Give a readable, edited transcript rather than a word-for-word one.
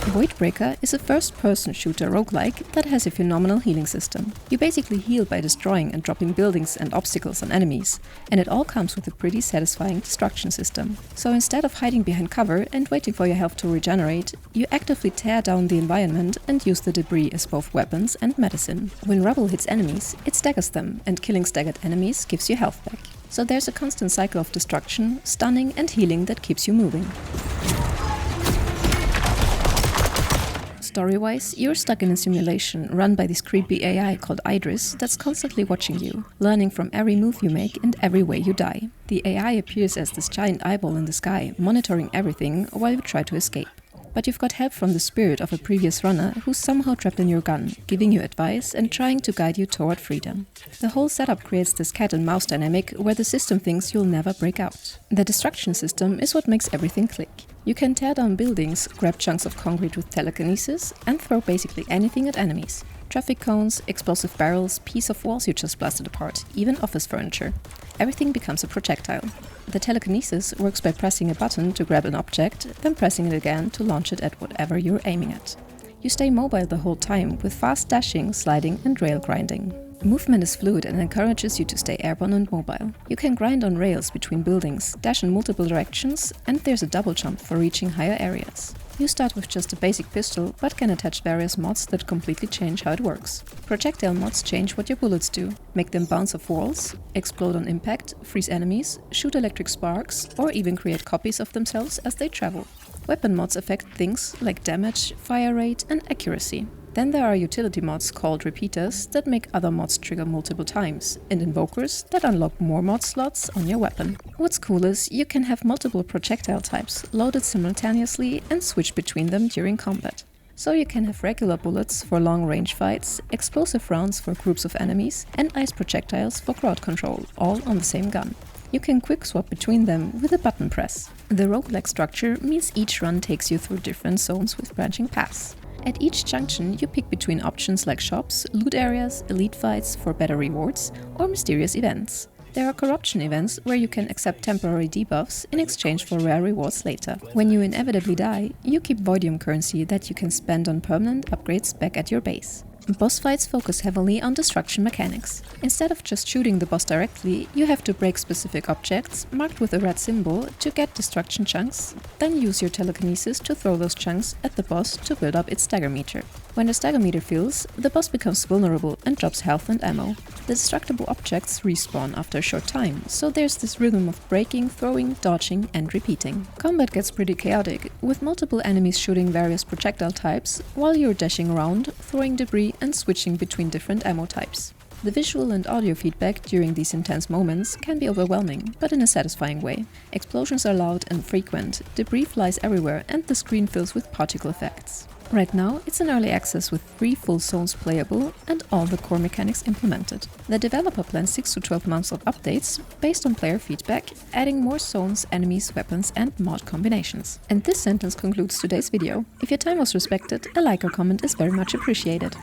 Voidbreaker is a first-person shooter roguelike that has a phenomenal healing system. You basically heal by destroying and dropping buildings and obstacles on enemies, and it all comes with a pretty satisfying destruction system. So instead of hiding behind cover and waiting for your health to regenerate, you actively tear down the environment and use the debris as both weapons and medicine. When rubble hits enemies, it staggers them, and killing staggered enemies gives you health back. So there's a constant cycle of destruction, stunning and healing that keeps you moving. Story-wise, you're stuck in a simulation run by this creepy AI called Idris that's constantly watching you, learning from every move you make and every way you die. The AI appears as this giant eyeball in the sky, monitoring everything while you try to escape. But you've got help from the spirit of a previous runner who's somehow trapped in your gun, giving you advice and trying to guide you toward freedom. The whole setup creates this cat and mouse dynamic where the system thinks you'll never break out. The destruction system is what makes everything click. You can tear down buildings, grab chunks of concrete with telekinesis, and throw basically anything at enemies. Traffic cones, explosive barrels, piece of walls you just blasted apart, even office furniture. Everything becomes a projectile. The telekinesis works by pressing a button to grab an object, then pressing it again to launch it at whatever you're aiming at. You stay mobile the whole time with fast dashing, sliding and rail grinding. Movement is fluid and encourages you to stay airborne and mobile. You can grind on rails between buildings, dash in multiple directions, and there's a double jump for reaching higher areas. You start with just a basic pistol, but can attach various mods that completely change how it works. Projectile mods change what your bullets do, make them bounce off walls, explode on impact, freeze enemies, shoot electric sparks, or even create copies of themselves as they travel. Weapon mods affect things like damage, fire rate, and accuracy. Then there are utility mods called repeaters that make other mods trigger multiple times, and invokers that unlock more mod slots on your weapon. What's cool is you can have multiple projectile types loaded simultaneously and switch between them during combat. So you can have regular bullets for long-range fights, explosive rounds for groups of enemies, and ice projectiles for crowd control, all on the same gun. You can quick swap between them with a button press. The roguelike structure means each run takes you through different zones with branching paths. At each junction, you pick between options like shops, loot areas, elite fights for better rewards, or mysterious events. There are corruption events where you can accept temporary debuffs in exchange for rare rewards later. When you inevitably die, you keep voidium currency that you can spend on permanent upgrades back at your base. Boss fights focus heavily on destruction mechanics. Instead of just shooting the boss directly, you have to break specific objects, marked with a red symbol, to get destruction chunks, then use your telekinesis to throw those chunks at the boss to build up its stagger meter. When the stagger meter fills, the boss becomes vulnerable and drops health and ammo. The destructible objects respawn after a short time, so there's this rhythm of breaking, throwing, dodging and repeating. Combat gets pretty chaotic, with multiple enemies shooting various projectile types, while you're dashing around, throwing debris and switching between different ammo types. The visual and audio feedback during these intense moments can be overwhelming, but in a satisfying way. Explosions are loud and frequent, debris flies everywhere and the screen fills with particle effects. Right now, it's in early access with 3 full zones playable and all the core mechanics implemented. The developer plans 6 to 12 months of updates based on player feedback, adding more zones, enemies, weapons and mod combinations. And this sentence concludes today's video. If your time was respected, a like or comment is very much appreciated.